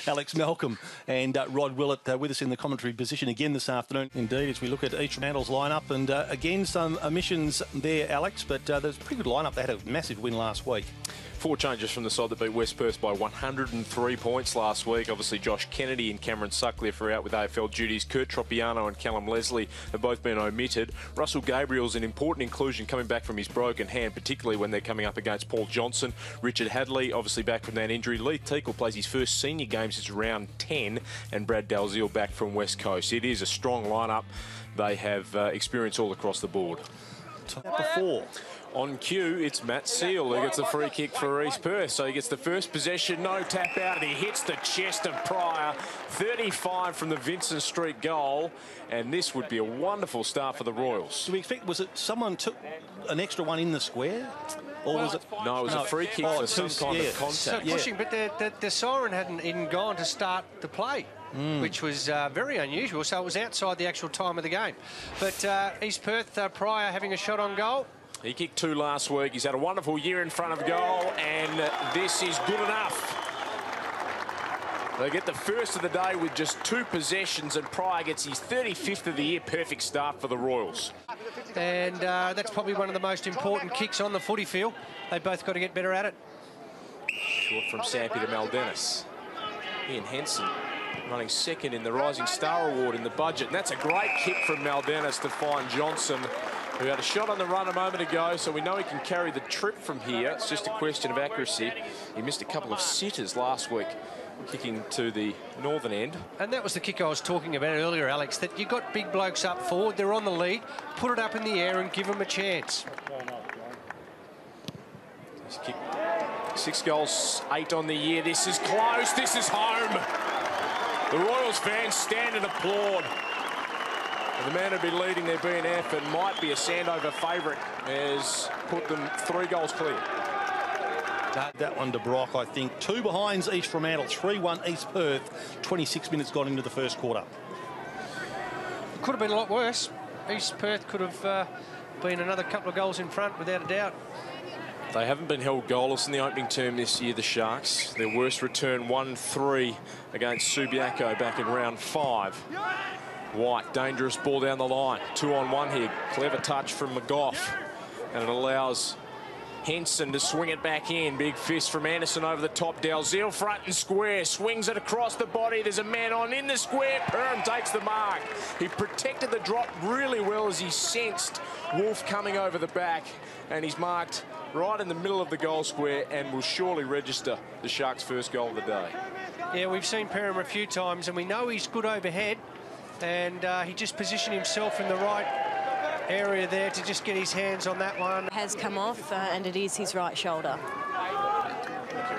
Alex Malcolm and Rod Willett with us in the commentary position again this afternoon. Indeed, as we look at each Randall's lineup, and again some omissions there, Alex, but there's a pretty good lineup. They had a massive win last week. 4 changes from the side that beat West Perth by 103 points last week. Obviously, Josh Kennedy and Cameron Sutcliffe are out with AFL duties. Kurt Tropiano and Callum Leslie have both been omitted. Russell Gabriel's an important inclusion coming back from his broken hand, particularly when they're coming up against Paul Johnson. Richard Hadley, obviously back from that injury. Leith Teakle plays his first senior game since round 10, and Brad Dalziel back from West Coast. It is a strong lineup. They have experience all across the board. Before. On cue, it's Matt Seal who gets the free kick for East Perth. So he gets the first possession, no tap out, and he hits the chest of Pryor. 35 from the Vincent Street goal, and this would be a wonderful start for the Royals. Do we expect, was it someone took an extra one in the square? Or was it? No, it was a free kick for some kind of contact. So pushing, but the siren hadn't even gone to start the play. Which was very unusual, so it was outside the actual time of the game. But East Perth, Pryor having a shot on goal. He kicked 2 last week. He's had a wonderful year in front of goal, and this is good enough. They get the first of the day with just 2 possessions, and Pryor gets his 35th of the year. Perfect start for the Royals. And that's probably one of the most important kicks on the footy field. They both got to get better at it. Short from Sampi to Maldenis. Ian Henson running second in the Rising Star Award in the budget. And that's a great kick from Maldenis to find Johnson, who had a shot on the run a moment ago, so we know he can carry the trip from here. It's just a question of accuracy. He missed a couple of sitters last week, kicking to the northern end. And that was the kick I was talking about earlier, Alex, that you got big blokes up forward, they're on the lead, put it up in the air and give them a chance. He's kicked 6 goals, 8 on the year. This is close, this is home. The Royals fans stand and applaud. And the man who'd be leading their BNF and might be a Sandover favourite has put them 3 goals clear. That one to Brock, I think. 2 behinds East Fremantle, 3-1 East Perth. 26 minutes gone into the first quarter. Could have been a lot worse. East Perth could have been another couple of goals in front, without a doubt. They haven't been held goalless in the opening term this year, the Sharks. Their worst return, 1-3 against Subiaco back in round 5. White, dangerous ball down the line. 2-on-1 here. Clever touch from McGough. And it allows Henson to swing it back in. Big fist from Anderson over the top. Dalziel front and square. Swings it across the body. There's a man on in the square. Perham takes the mark. He protected the drop really well as he sensed Wolf coming over the back. And he's marked right in the middle of the goal square and will surely register the Sharks' first goal of the day. Yeah, we've seen Perham a few times and we know he's good overhead. And he just positioned himself in the right area there to just get his hands on that one. Has come off and it is his right shoulder.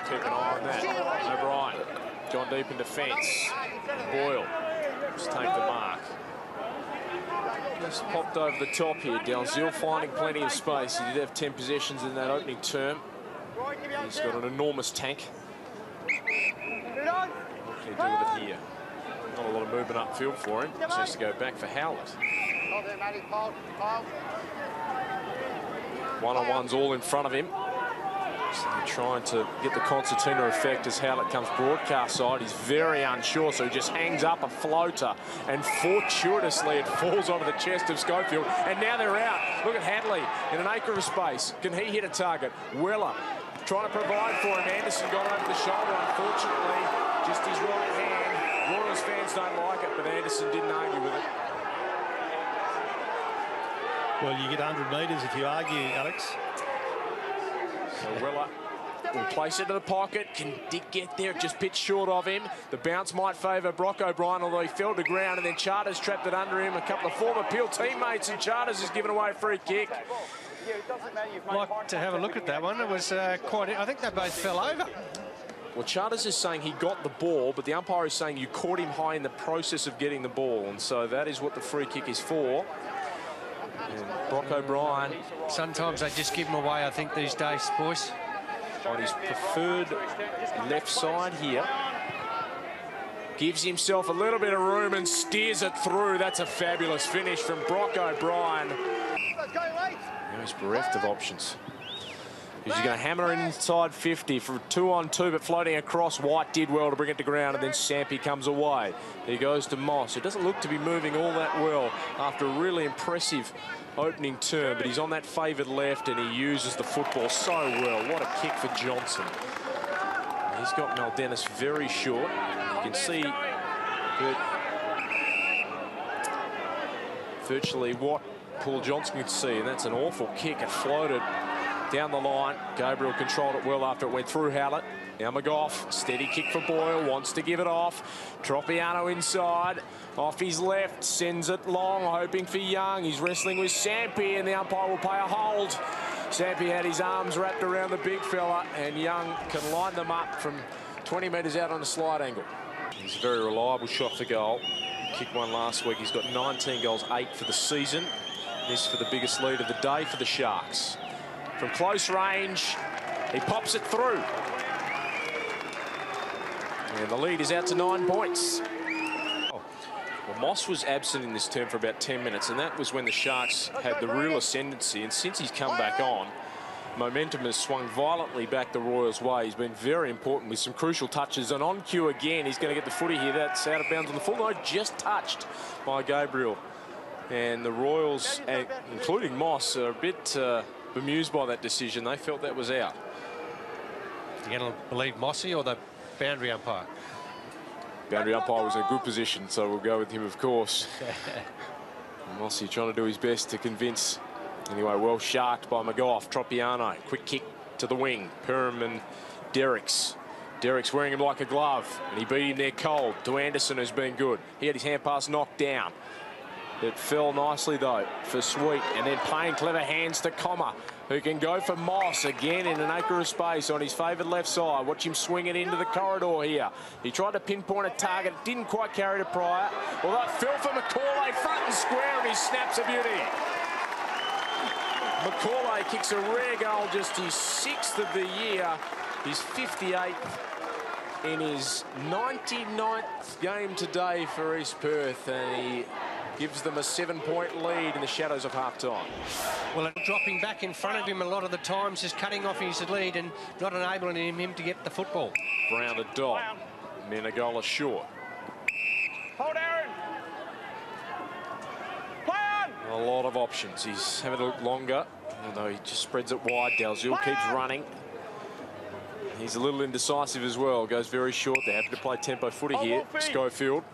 Keep an eye on that. O'Brien, John deep in defence. Boyle just take the mark. Just popped over the top here. Dalziel finding plenty of space. He did have 10 possessions in that opening term. He's got an enormous tank. What can he do with it here? Not a lot of movement upfield for him. Just has to go back for Howlett. One-on-ones all in front of him. So trying to get the concertina effect as Howlett comes broadcast side. He's very unsure, so he just hangs up a floater. And fortuitously, it falls onto the chest of Schofield. And now they're out. Look at Hadley in an acre of space. Can he hit a target? Weller trying to provide for him. Anderson got over the shoulder, unfortunately. Just his right hand. Royals fans don't like it, but Anderson didn't argue with it. Well, you get 100 metres if you argue, Alex. So Weller will place it to the pocket. Can Dick get there? Just pitched short of him. The bounce might favour Brock O'Brien, although he fell to ground, and then Charters trapped it under him. A couple of former Peel teammates, and Charters has given away a free kick. I'd like to have a look at that one. It was quite... I think they both fell over. Well, Charters is saying he got the ball, but the umpire is saying you caught him high in the process of getting the ball, and so that is what the free kick is for. And Brock O'Brien. Sometimes they just give him away, I think, these days, boys. On his preferred left side here. Gives himself a little bit of room and steers it through. That's a fabulous finish from Brock O'Brien. Now he's bereft of options. He's going to hammer inside 50 for 2-on-2, but floating across. White did well to bring it to ground, and then Sampi comes away. He goes to Moss, who doesn't look to be moving all that well after a really impressive opening term, but he's on that favoured left, and he uses the football so well. What a kick for Johnson. He's got Maldenis very short. You can see that virtually what Paul Johnson could see, and that's an awful kick. It floated down the line. Gabriel controlled it well after it went through Hallett. Now McGough, steady kick for Boyle, wants to give it off. Tropiano inside, off his left, sends it long, hoping for Young. He's wrestling with Sampi, and the umpire will pay a hold. Sampi had his arms wrapped around the big fella, and Young can line them up from 20 metres out on a slide angle. He's a very reliable shot for goal. He kicked one last week. He's got 19 goals, 8 for the season. This for the biggest lead of the day for the Sharks. From close range, he pops it through. And the lead is out to 9 points. Well, Moss was absent in this term for about 10 minutes, and that was when the Sharks had the real ascendancy. And since he's come back on, momentum has swung violently back the Royals' way. He's been very important with some crucial touches. And on cue again, he's going to get the footy here. That's out of bounds on the full. No, just touched by Gabriel. And the Royals, including Moss, are a bit bemused by that decision. They felt that was out. You going to believe Mossy or the boundary umpire? Boundary umpire was in a good position, so we'll go with him, of course. Mossy trying to do his best to convince. Anyway, well sharked by McGough. Tropiano, quick kick to the wing. Perham and Derricks. Derricks wearing him like a glove, and he beat him there cold. To Anderson, who's been good. He had his hand pass knocked down. It fell nicely, though, for Sweet. And then Payne, clever hands to Comma, who can go for Moss again in an acre of space on his favoured left side. Watch him swing it into the corridor here. He tried to pinpoint a target, didn't quite carry to Pryor. Well, that fell for Macaulay front and square, and he snaps a beauty. Macaulay kicks a rare goal, just his 6th of the year, his 58th in his 99th game today for East Perth, and he gives them a 7-point lead in the shadows of half-time. Well, dropping back in front of him a lot of the times is cutting off his lead and not enabling him to get the football. Brown a dot. Menegola short. Hold Aaron. Play on. A lot of options. He's having a look longer, although he just spreads it wide. Dalziel keeps running. He's a little indecisive as well. Goes very short. They're happy to play tempo footy here. Schofield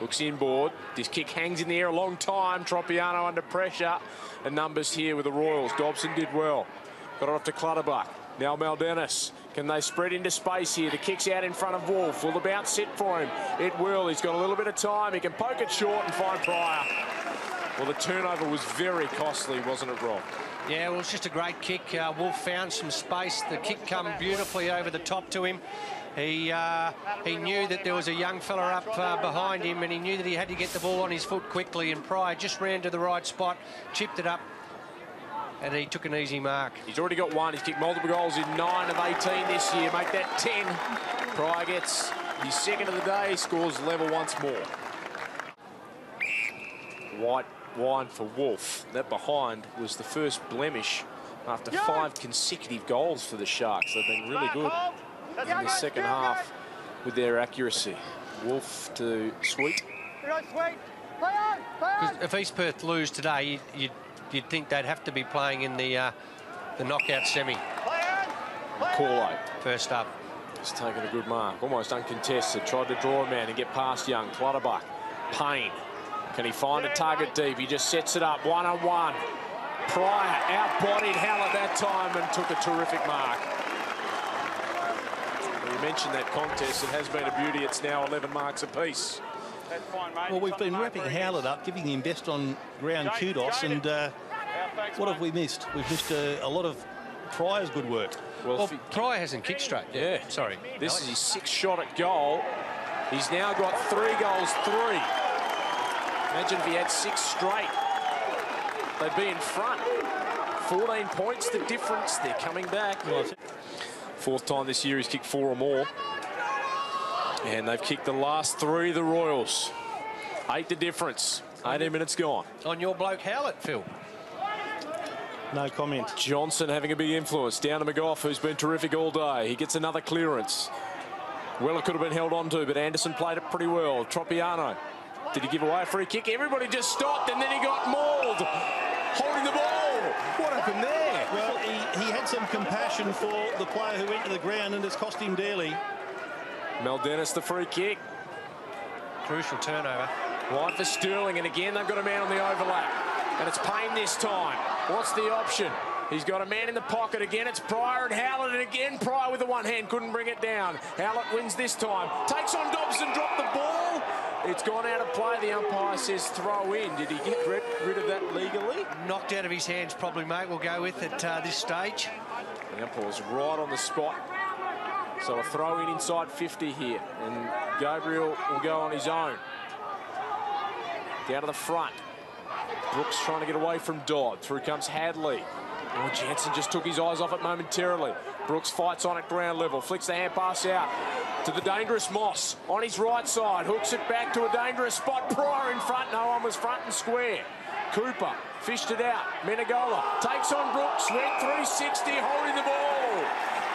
looks inboard. This kick hangs in the air a long time. Tropiano under pressure. And numbers here with the Royals. Dobson did well. Got it off to Clutterbuck. Now Maldenis. Can they spread into space here? The kick's out in front of Wolf. Will the bounce sit for him? It will. He's got a little bit of time. He can poke it short and find Pryor. Well, the turnover was very costly, wasn't it, Rob? Yeah, well, it's just a great kick. Wolf found some space. The kick come beautifully over the top to him. He knew that there was a young fella up behind him, and he knew that he had to get the ball on his foot quickly, and Pryor just ran to the right spot, chipped it up, and he took an easy mark. He's already got one. He's kicked multiple goals in 9 of 18 this year. Make that 10. Pryor gets his 2nd of the day, scores level once more. White wine for Wolf. That behind was the first blemish after 5 consecutive goals for the Sharks. They've been really good in the second half with their accuracy. Wolf to Sweet. If East Perth lose today, you'd think they'd have to be playing in the knockout semi. Macaulay. First up. He's taken a good mark. Almost uncontested. Tried to draw a man and get past Young. Clutterbuck. Payne. Can he find a target deep? He just sets it up. 1-on-1. Pryor outbodied Hallett that time and took a terrific mark. We mentioned that contest. It has been a beauty. It's now 11 marks apiece. Well, we've been wrapping Howlett up, giving him best on ground kudos, and what have we missed? We've missed a lot of Pryor's good work. Well, Pryor hasn't kicked straight. Yeah. Sorry. This is his 6th shot at goal. He's now got 3 goals, 3. Imagine if he had 6 straight. They'd be in front. 14 points, the difference. They're coming back. 4th time this year he's kicked 4 or more. And they've kicked the last 3, the Royals. 8 the difference. 18 minutes gone. On your bloke Howlett, Phil. No comment. Johnson having a big influence. Down to McGough, who's been terrific all day. He gets another clearance. Well, it could have been held on to, but Anderson played it pretty well. Tropiano. Did he give away a free kick? Everybody just stopped, and then he got mauled. Holding the ball. What happened there? Well, he had some compassion for the player who went to the ground, and it's cost him dearly. Mel Dennis, the free kick. Crucial turnover. Wide for Sterling, and again they've got a man on the overlap. And it's Payne this time. What's the option? He's got a man in the pocket. Again, it's Pryor and Howlett, and again Pryor with the one hand, couldn't bring it down. Howlett wins this time. Takes on Dobson, dropped the ball. It's gone out of play. The umpire says throw in. Did he get rid of that legally? Knocked out of his hands probably, mate, we'll go with at this stage. The umpire's right on the spot. So a throw in inside 50 here. And Gabriel will go on his own. Down to the front. Brooks trying to get away from Dodd. Through comes Hadley. Oh, Jansen just took his eyes off it momentarily. Brooks fights on at ground level. Flicks the hand pass out to the dangerous Moss. On his right side. Hooks it back to a dangerous spot. Pryor in front. No one was front and square. Cooper fished it out. Menegola takes on Brooks. Went 360 holding the ball.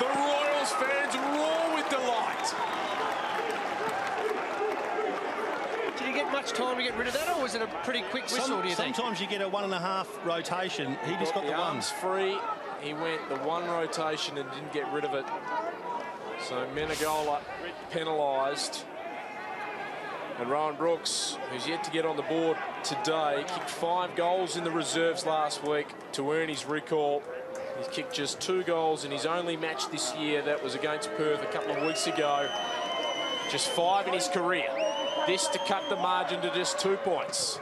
The Royals fans roar with delight. Did he get much time to get rid of that, or was it a pretty quick whistle, do you think? Sometimes you get a 1.5 rotation. He just got the arms free. He went the one rotation and didn't get rid of it. So Menegola penalised. And Rowan Brooks, who's yet to get on the board today, kicked 5 goals in the reserves last week to earn his recall. He's kicked just 2 goals in his only match this year. That was against Perth a couple of weeks ago. Just 5 in his career. This to cut the margin to just 2 points.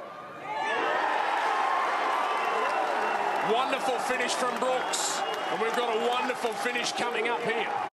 Wonderful finish from Brooks. And we've got a wonderful finish coming up here.